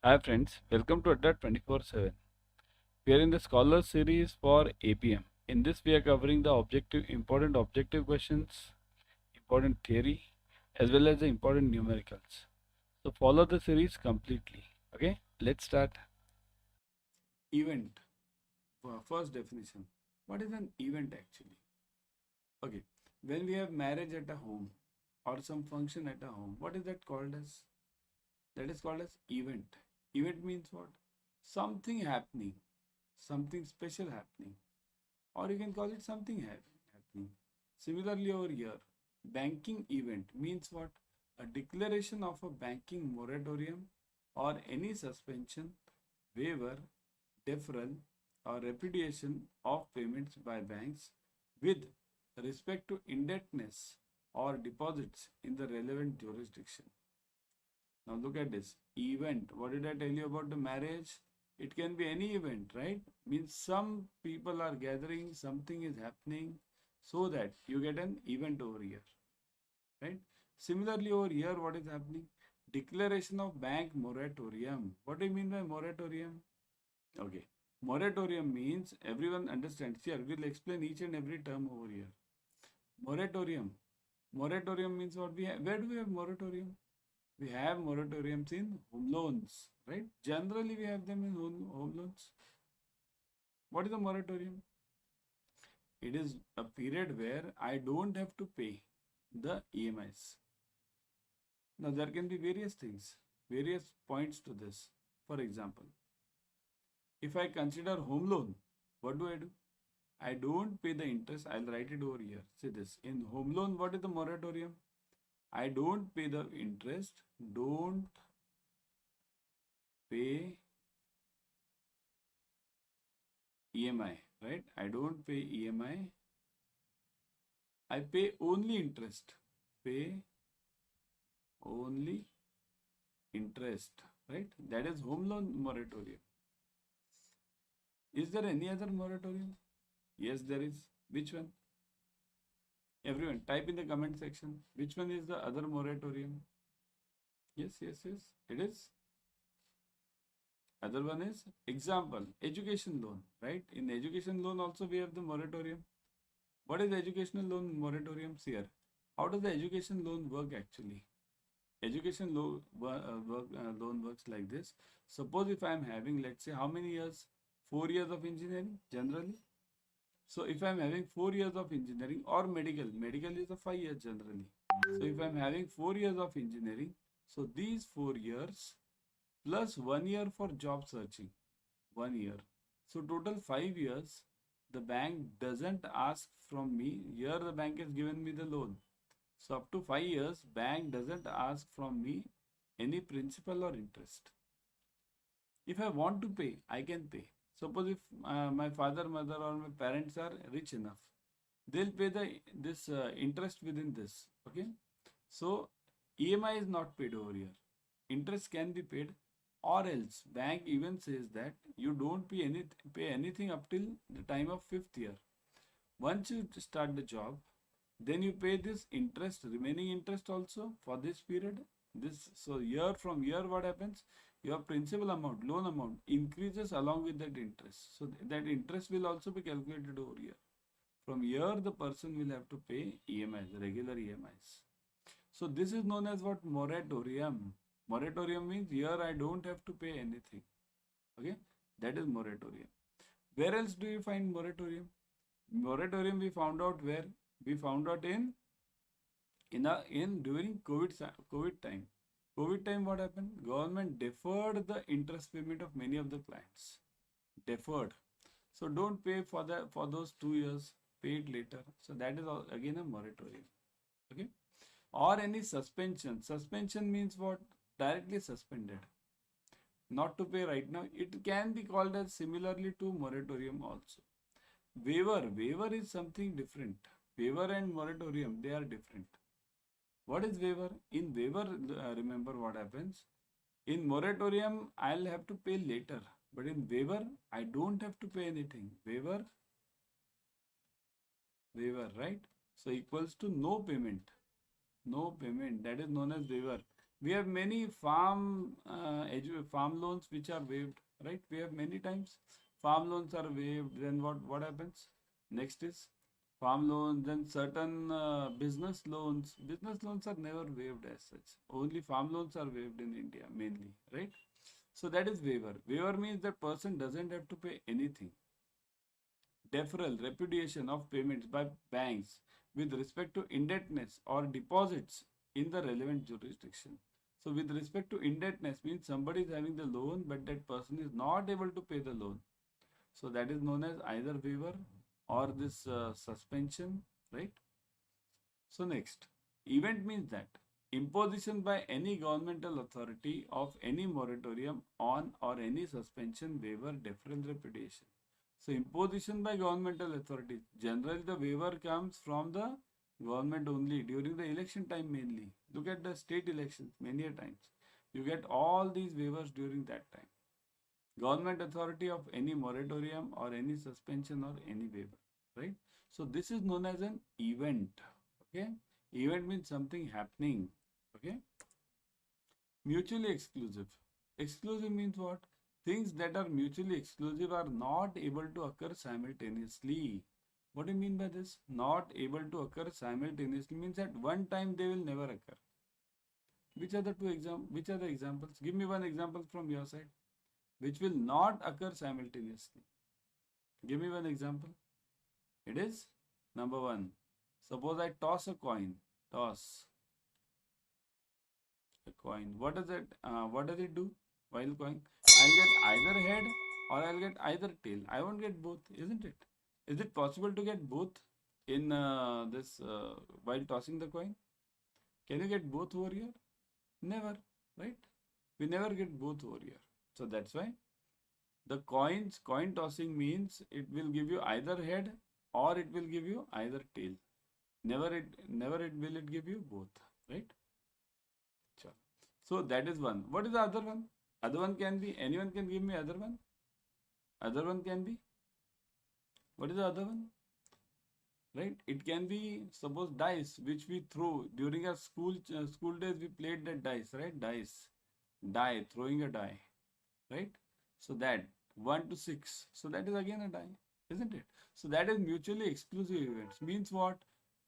Hi friends, welcome to Adda 24/7. We are in the Scholar series for ABM. In this we are covering the important objective questions, important theory, as well as the important numericals. So follow the series completely. Okay, let's start. Event. First definition. What is an event actually? Okay, when we have marriage at a home or some function at a home, what is that called as? That is called as event. Event means what? Something happening, something special happening, or you can call it something happening. Similarly, over here, banking event means what? A declaration of a banking moratorium or any suspension, waiver, deferral, or repudiation of payments by banks with respect to indebtedness or deposits in the relevant jurisdiction. Now look at this event. What did I tell you about the marriage? It can be any event, right? Means some people are gathering, something is happening, so that you get an event over here, right? Similarly, over here, what is happening? Declaration of bank moratorium. What do you mean by moratorium? Okay. Moratorium means everyone understands. Here, we'll explain each and every term over here. Moratorium. Moratorium means what we have. Where do we have moratorium? We have moratoriums in home loans, right? Generally, we have them in home loans. What is a moratorium? It is a period where I don't have to pay the EMIs. Now, there can be various things, various points to this. For example, if I consider home loan, what do? I don't pay the interest. I'll write it over here. See this. In home loan, what is the moratorium? I don't pay the interest. Don't pay EMI, right? I don't pay EMI. I pay only interest. Pay only interest, right? That is home loan moratorium. Is there any other moratorium? Yes, there is. Which one? Everyone, type in the comment section. Which one is the other moratorium? Yes, it is. Other one is example, education loan, right? In education loan also we have the moratorium. What is educational loan moratoriums here? How does the education loan work actually? Education loan works like this. Suppose if I am having, let's say, how many years? 4 years of engineering generally. So if I am having 4 years of engineering or medical is a 5 years generally. So if I am having 4 years of engineering, so these 4 years plus 1 year for job searching, 1 year. So total 5 years, the bank doesn't ask from me. Here the bank has given me the loan. So up to 5 years, bank doesn't ask from me any principal or interest. If I want to pay, I can pay. Suppose if my father, mother, or my parents are rich enough, they'll pay this interest within this. Okay. So EMI is not paid over here. Interest can be paid, or else bank even says that you don't pay anything up till the time of 5th year. Once you start the job, then you pay this interest, remaining interest also for this period. This, so year from year, what happens? Your principal amount, loan amount increases along with that interest. So that interest will also be calculated over here. From here, the person will have to pay EMIs, regular EMIs. So this is known as what? Moratorium. Moratorium means here I don't have to pay anything. Okay, that is moratorium. Where else do you find moratorium? Moratorium we found out where? We found out in during COVID time. COVID time, what happened? Government deferred the interest payment of many of the clients. Deferred. So don't pay for those 2 years. Pay it later. So that is again a moratorium. Okay. Or any suspension. Suspension means what? Directly suspended. Not to pay right now. It can be called as similarly to moratorium also. Waiver is something different. Waiver and moratorium, they are different. What is waiver? In waiver, remember what happens. In moratorium, I'll have to pay later. But in waiver, I don't have to pay anything. Waiver, right? So equals to no payment. No payment. That is known as waiver. We have many farm loans which are waived, right? We have many times farm loans are waived. Then what happens? Next is farm loans. Then certain business loans. Business loans are never waived as such. Only farm loans are waived in India mainly, right? So that is waiver. Waiver means that person doesn't have to pay anything. Deferral, repudiation of payments by banks with respect to indebtedness or deposits in the relevant jurisdiction. So with respect to indebtedness means somebody is having the loan but that person is not able to pay the loan. So that is known as either waiver or this suspension, right? So next, event means that imposition by any governmental authority of any moratorium on or any suspension, waiver, deferral, repudiation. So imposition by governmental authorities. Generally, the waiver comes from the government only during the election time mainly. Look at the state elections many a times. You get all these waivers during that time. Government authority of any moratorium or any suspension or any waiver, right? So this is known as an event. Okay, event means something happening. Okay, mutually exclusive. Exclusive means what? Things that are mutually exclusive are not able to occur simultaneously. What do you mean by this? Not able to occur simultaneously means at one time they will never occur. Which are the which are the examples? Give me one example from your side which will not occur simultaneously. Give me one example. It is number one. Suppose I toss a coin. Toss a coin. What does it? What does it do? While coin, I'll get either head or I'll get either tail. I won't get both, isn't it? Is it possible to get both in this while tossing the coin? Can you get both over here? Never, right? We never get both over here. So that's why the coin tossing means it will give you either head or it will give you either tail. Never it will it give you both, right? Sure. So that is one. What is the other one? Other one can be, anyone can give me other one? Other one can be, what is the other one? Right? It can be, suppose dice, which we throw during our school days. We played that dice, right? Die, throwing a die, right? So that 1 to 6. So that is again a die, isn't it? So that is mutually exclusive events. Means what?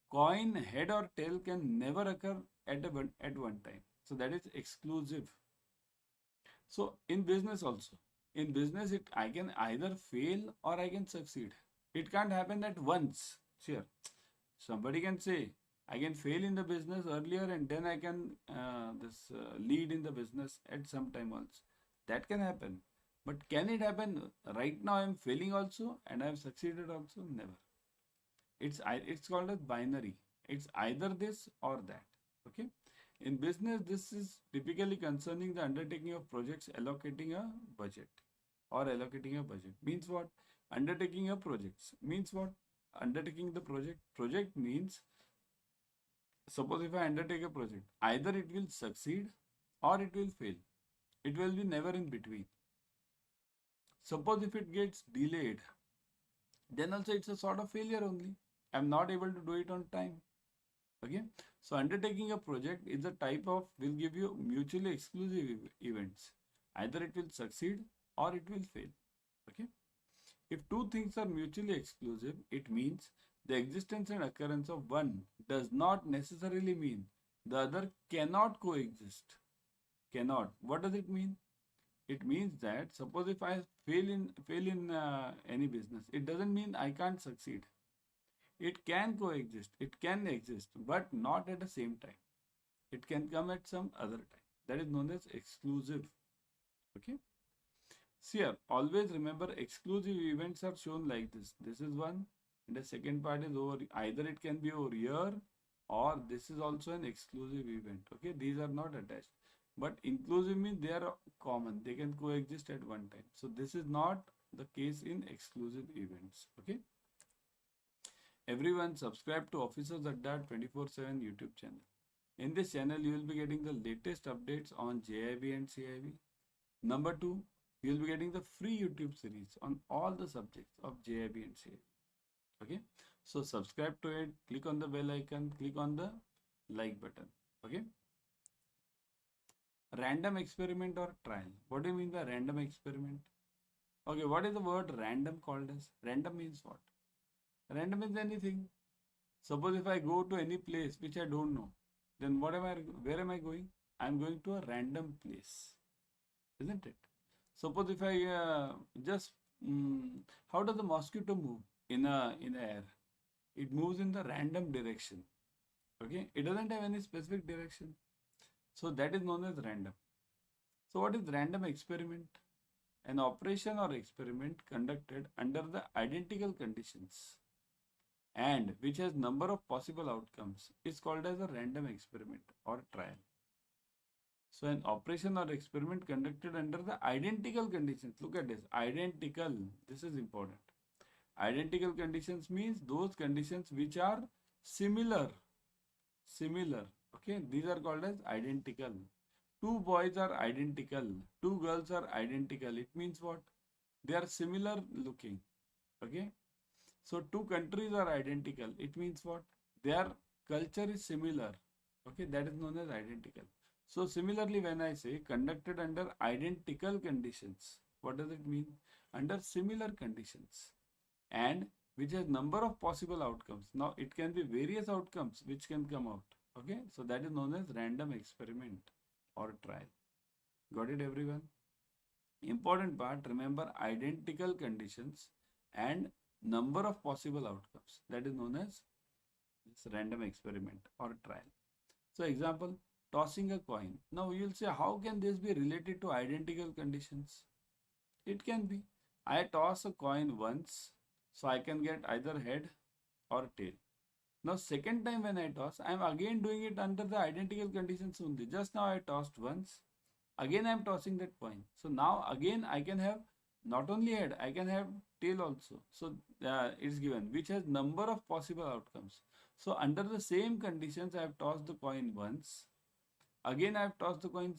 Coin, head or tail can never occur at one time. So that is exclusive. So in business also, in business I can either fail or I can succeed. It can't happen at once. Sure, somebody can say I can fail in the business earlier and then I can lead in the business at some time also. That can happen. But can it happen right now? I am failing also and I have succeeded also? Never. It's called as binary. It's either this or that. Okay. In business, this is typically concerning the undertaking of projects allocating a budget or allocating a budget. Means what? Undertaking a project means what? Undertaking the project. Project means, suppose if I undertake a project, either it will succeed or it will fail. It will be never in between. Suppose if it gets delayed, then also it's a sort of failure only. I'm not able to do it on time. Okay. So undertaking a project is a type of, will give you mutually exclusive events. Either it will succeed or it will fail. Okay. If two things are mutually exclusive, it means the existence and occurrence of one does not necessarily mean the other cannot coexist. Cannot. What does it mean? It means that suppose if I fail in any business, it doesn't mean I can't succeed. It can coexist, it can exist, but not at the same time. It can come at some other time. That is known as exclusive. Okay. See here, always remember exclusive events are shown like this. This is one, and the second part is over. Either it can be over here, or this is also an exclusive event. Okay, these are not attached. But inclusive means they are common. They can coexist at one time. So this is not the case in exclusive events. Okay. Everyone subscribe to Officers Adda 24/7 YouTube channel. In this channel, you will be getting the latest updates on JIB and CIB. Number two, you will be getting the free YouTube series on all the subjects of JIB and CIB. Okay, so subscribe to it, click on the bell icon, click on the like button. Okay. Random experiment or trial. What do you mean by random experiment? Okay, what is the word random called as? Random means what? Random means anything. Suppose if I go to any place which I don't know, then where am I going? I'm going to a random place, isn't it? Suppose if I just, how does the mosquito move in the air? It moves in the random direction. Okay, it doesn't have any specific direction. So that is known as random. So what is random experiment? An operation or experiment conducted under the identical conditions and which has number of possible outcomes is called as a random experiment or trial. So an operation or experiment conducted under the identical conditions. Look at this, identical. This is important. Identical conditions means those conditions which are similar. Similar. Okay, these are called as identical. Two boys are identical. Two girls are identical. It means what? They are similar looking. Okay. So two countries are identical. It means what? Their culture is similar. Okay, that is known as identical. So similarly, when I say conducted under identical conditions, what does it mean? Under similar conditions and which has number of possible outcomes. Now it can be various outcomes which can come out. Okay, so that is known as random experiment or trial. Got it, everyone? Important part, remember identical conditions and number of possible outcomes. That is known as this random experiment or trial. So example, tossing a coin. Now you'll say, how can this be related to identical conditions? It can be. I toss a coin once, so I can get either head or tail. Now second time when I toss, I am again doing it under the identical conditions only. Just now I tossed once, again I am tossing that coin. So now again I can have not only head, I can have tail also. So it's given which has number of possible outcomes. So under the same conditions I have tossed the coin once. Again I have tossed the coin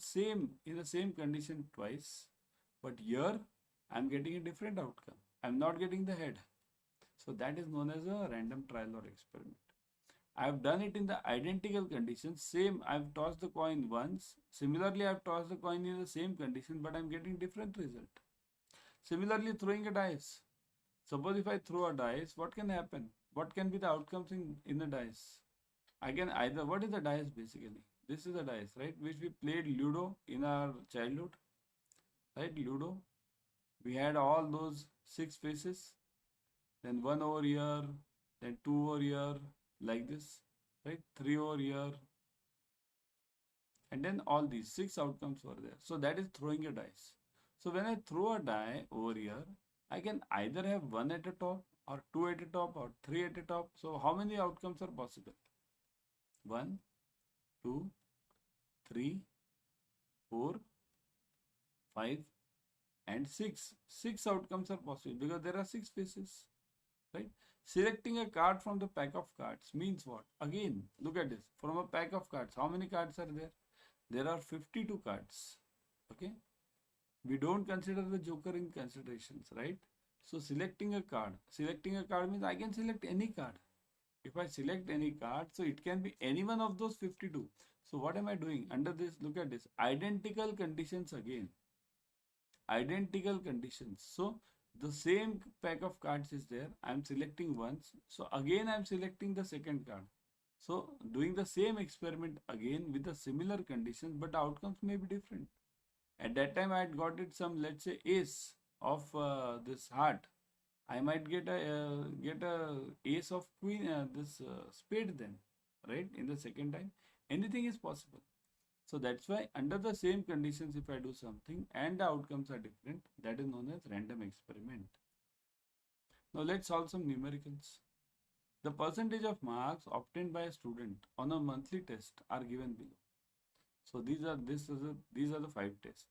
in the same condition twice. But here I am getting a different outcome. I am not getting the head. So that is known as a random trial or experiment. I have done it in the identical conditions. Same, I have tossed the coin once. Similarly, I have tossed the coin in the same condition, but I am getting different result. Similarly, throwing a dice. Suppose if I throw a dice, what can happen? What can be the outcomes in the dice? I can either, what is the dice basically? This is the dice, right? Which we played Ludo in our childhood, right? Ludo. We had all those 6 faces, then 1 over here, then 2 over here, like this, right? 3 over here, and then all these 6 outcomes were there. So that is throwing a dice. So when I throw a die over here, I can either have 1 at the top or 2 at the top or 3 at the top. So how many outcomes are possible? 1, 2, 3, 4, 5 and 6. 6 outcomes are possible because there are 6 faces, right? Selecting a card from the pack of cards means what? Again, look at this. From a pack of cards, how many cards are there? There are 52 cards. Okay. We don't consider the joker in considerations, right? So selecting a card means I can select any card. If I select any card, so it can be any one of those 52. So what am I doing? Under this, look at this. Identical conditions again. Identical conditions. So the same pack of cards is there. I am selecting once. So again I am selecting the second card. So doing the same experiment again with the similar conditions, but the outcomes may be different. At that time I had got it some, let's say, ace of this heart. I might get a ace of queen, spade then, right? In the second time, anything is possible. So that's why under the same conditions, if I do something and the outcomes are different, that is known as random experiment. Now let's solve some numericals. The percentage of marks obtained by a student on a monthly test are given below. So these are the 5 tests.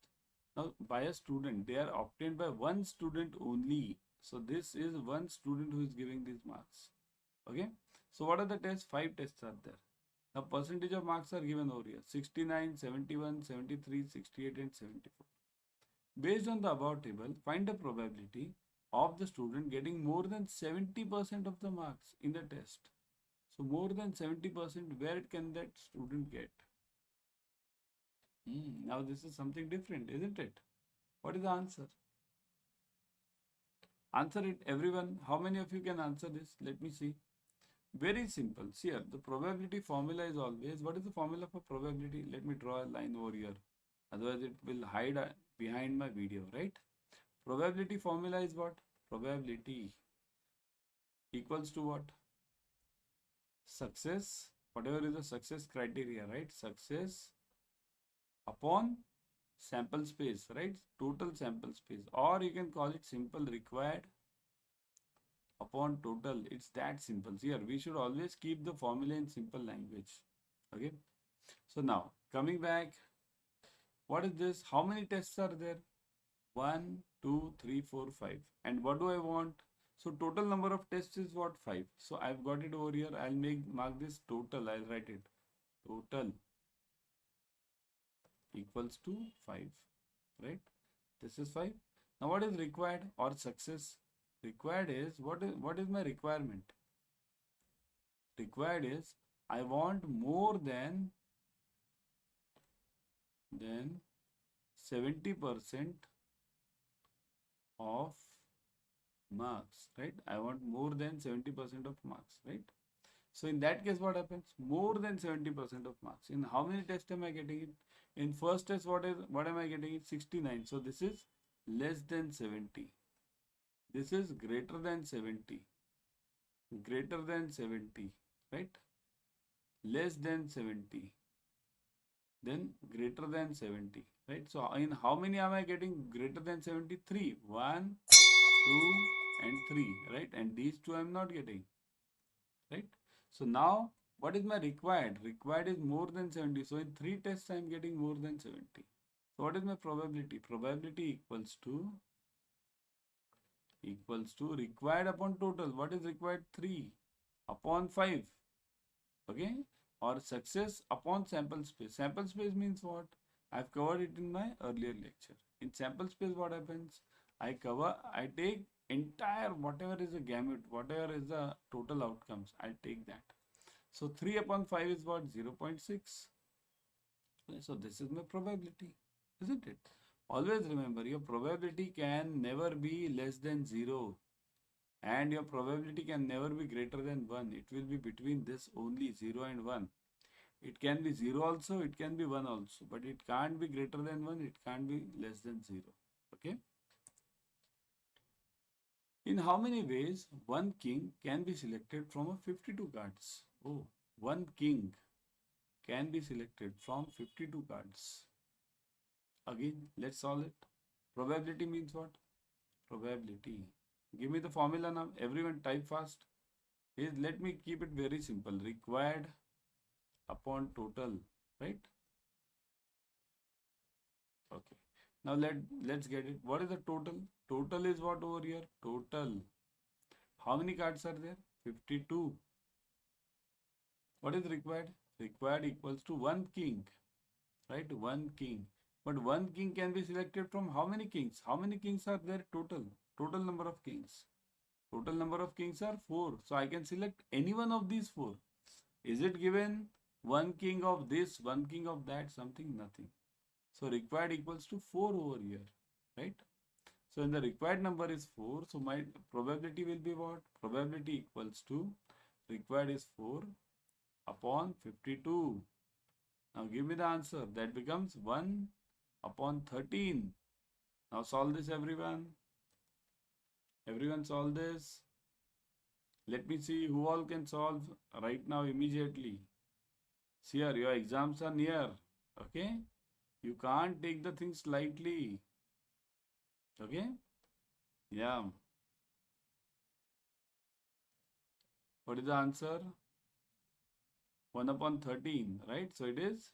Now by a student, they are obtained by one student only. So this is one student who is giving these marks. Okay. So what are the tests? 5 tests are there. The percentage of marks are given over here: 69, 71, 73, 68 and 74. Based on the above table, find the probability of the student getting more than 70% of the marks in the test. So more than 70%, where can that student get? Now this is something different, isn't it? What is the answer? Answer it, everyone. How many of you can answer this? Let me see. Very simple. See here, the probability formula is always, what is the formula for probability? Let me draw a line over here. Otherwise it will hide behind my video, right? Probability formula is what? Probability equals to what? Success, whatever is the success criteria, right? Success upon sample space, right? Total sample space, or you can call it simple required upon total. It's that simple. Here we should always keep the formula in simple language. Okay, so now coming back, what is this? How many tests are there? 1, 2, 3, 4, 5. And what do I want? So total number of tests is what? 5. So I've got it over here. I'll mark this total. I'll write it. Total equals to 5. Right? This is 5. Now what is required or success? Required is what is my requirement? Required is I want more than 70% of marks, right? I want more than 70% of marks, right? So in that case, what happens? More than 70% of marks. In how many tests am I getting it? In first test, what am I getting it? 69. So this is less than 70. This is greater than 70. Greater than 70, right? Less than 70. Then greater than 70, right? So in how many am I getting greater than 73? 1, 2, and 3, right? And these two I'm not getting, right? So now what is my required? Required is more than 70. So in 3 tests I'm getting more than 70. So what is my probability? Probability equals to required upon total. What is required? 3 upon 5. Okay? Or success upon sample space. Sample space means what? I've covered it in my earlier lecture. In sample space, what happens? I take entire whatever is the gamut, whatever is the total outcomes, I'll take that. So 3 upon 5 is what? 0.6. So this is my probability, isn't it? Always remember, your probability can never be less than 0. And your probability can never be greater than 1. It will be between this only, 0 and 1. It can be 0 also, it can be 1 also. But it can't be greater than 1, it can't be less than 0. Okay? In how many ways one king can be selected from a 52 cards? Oh, one king can be selected from 52 cards. Again, let's solve it. Probability means what? Probability. Give me the formula now. Everyone type fast. Let me keep it very simple. Required upon total, right? Okay. Now let's get it. What is the total? Total is what over here? Total. How many cards are there? 52. What is required? Required equals to one king, right? One king. But one king can be selected from how many kings? How many kings are there total? Total number of kings. Total number of kings are 4. So I can select any one of these 4. Is it given one king of this, one king of that, something? Nothing. So required equals to 4 over here, right? So when the required number is 4, so my probability will be what? Probability equals to required is 4 upon 52. Now give me the answer. That becomes 1 upon 13. Now solve this, everyone. Everyone solve this. Let me see who all can solve right now immediately. See here, your exams are near. Okay? You can't take the things lightly. Okay? Yeah. What is the answer? 1 upon 13, right? So it is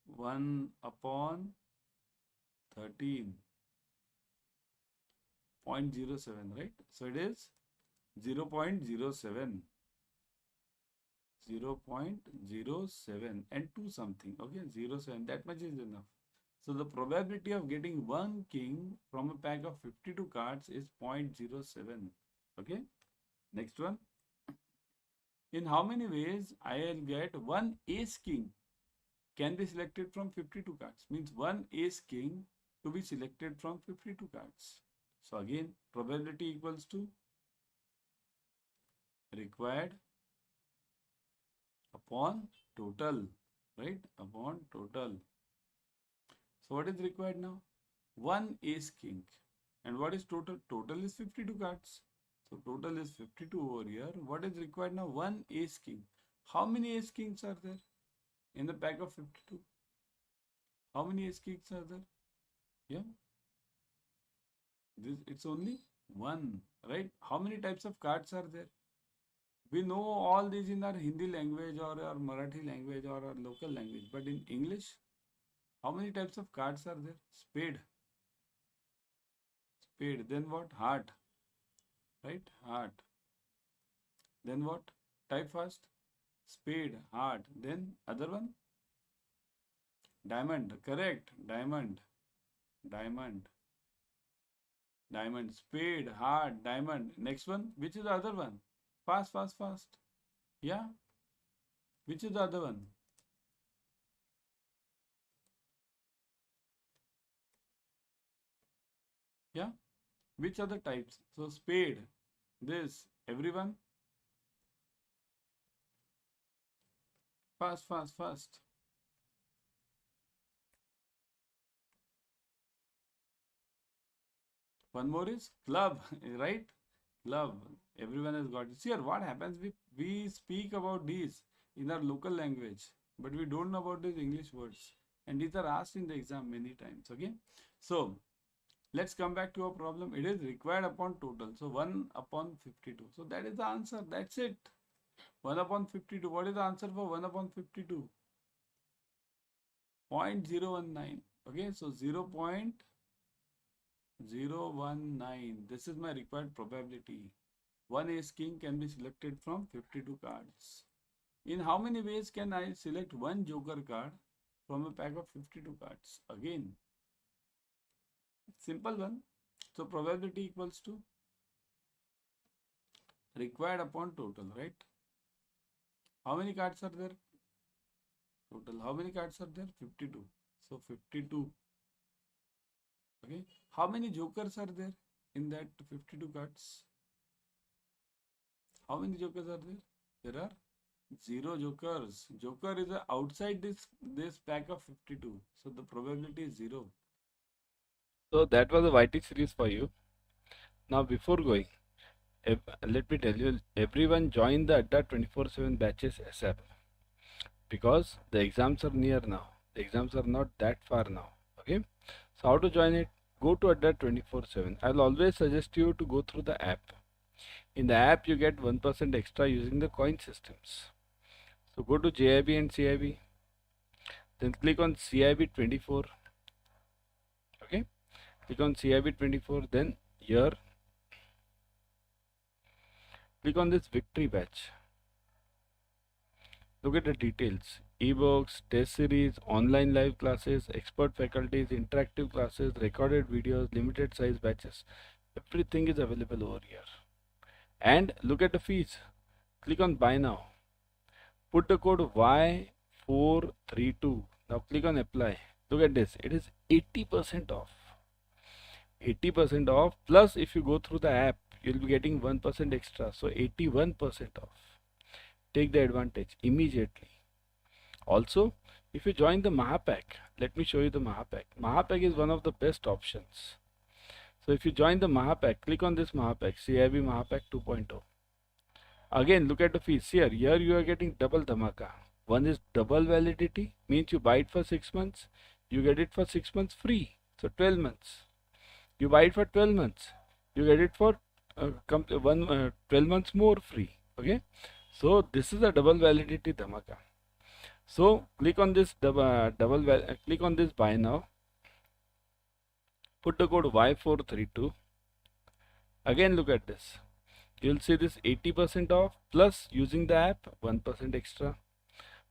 1 upon 13. 0.07, right? So it is 0.07. 0.07 and 2 something. Okay, 0.7. That much is enough. So the probability of getting one king from a pack of 52 cards is 0.07. Okay. Next one. In how many ways I'll get one ace king can be selected from 52 cards. Means one ace king to be selected from 52 cards. So again, probability equals to required upon total, right? Upon total. So what is required now? One ace king. And what is total? Total is 52 cards. So total is 52 over here. What is required now? One ace king. How many ace kings are there in the pack of 52? How many ace kings are there? Yeah. It's only one, right? How many types of cards are there? We know all these in our Hindi language or our Marathi language or our local language. But in English, how many types of cards are there? Spade. Spade. Then what? Heart. Right? Heart. Then what? Type fast. Spade. Heart. Then other one? Diamond. Correct. Diamond. Diamond. Diamond. Spade. Heart. Diamond. Next one. Which is the other one? Fast, fast, fast. Yeah. Which is the other one? Yeah. Which other types? So spade. This. Everyone. Fast, fast, fast. One more is club, right? Club. Everyone has got it. See here, what happens? We speak about these in our local language, but we don't know about these English words. And these are asked in the exam many times. Okay. So let's come back to our problem. It is required upon total. So 1 upon 52. So that is the answer. That's it. 1 upon 52. What is the answer for 1 upon 52? 0.019. Okay. So 0.019. This is my required probability. One ace king can be selected from 52 cards. In how many ways can I select one joker card from a pack of 52 cards? Again, simple one. So probability equals to required upon total, right? How many cards are there? Total. How many cards are there? 52. So 52. Okay. How many jokers are there in that 52 cards? How many jokers are there? There are 0 jokers. Joker is outside this pack of 52. So the probability is 0. So that was a YT series for you. Now before going, let me tell you, everyone join the Adda 24/7 batches ASAP, because the exams are near now. The exams are not that far now. Okay. So how to join it? Go to Adda 24/7. I'll always suggest you to go through the app. In the app, you get 1% extra using the coin systems. So go to JIB and CIB. Then click on CIB 24. Okay. Click on CIB 24. Then here, click on this victory batch. Look at the details. Ebooks, test series, online live classes, expert faculties, interactive classes, recorded videos, limited size batches. Everything is available over here. And look at the fees. Click on buy now. Put the code Y432. Now click on apply. Look at this. It is 80% off. 80% off. Plus if you go through the app, you'll be getting 1% extra. So 81% off. Take the advantage immediately. Also, if you join the Mahapack, let me show you the Mahapack. Mahapack is one of the best options. So if you join the Mahapack, click on this Mahapack, CAIIB Mahapack 2.0. Again, look at the fees. Here you are getting double dhamaka. One is double validity, means you buy it for 6 months, you get it for 6 months free. So 12 months. You buy it for 12 months, you get it for 12 months more free. Okay. So this is a double validity dhamaka. So click on this click on this buy now. Put the code Y432. Again, look at this. You'll see this 80% off plus using the app 1% extra.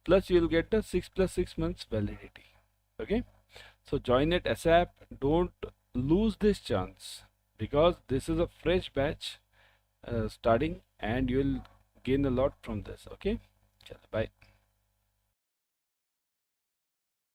Plus you'll get the 6 plus 6 months validity. Okay. So join it ASAP. Don't lose this chance, because this is a fresh batch starting, and you'll gain a lot from this. Okay. Bye.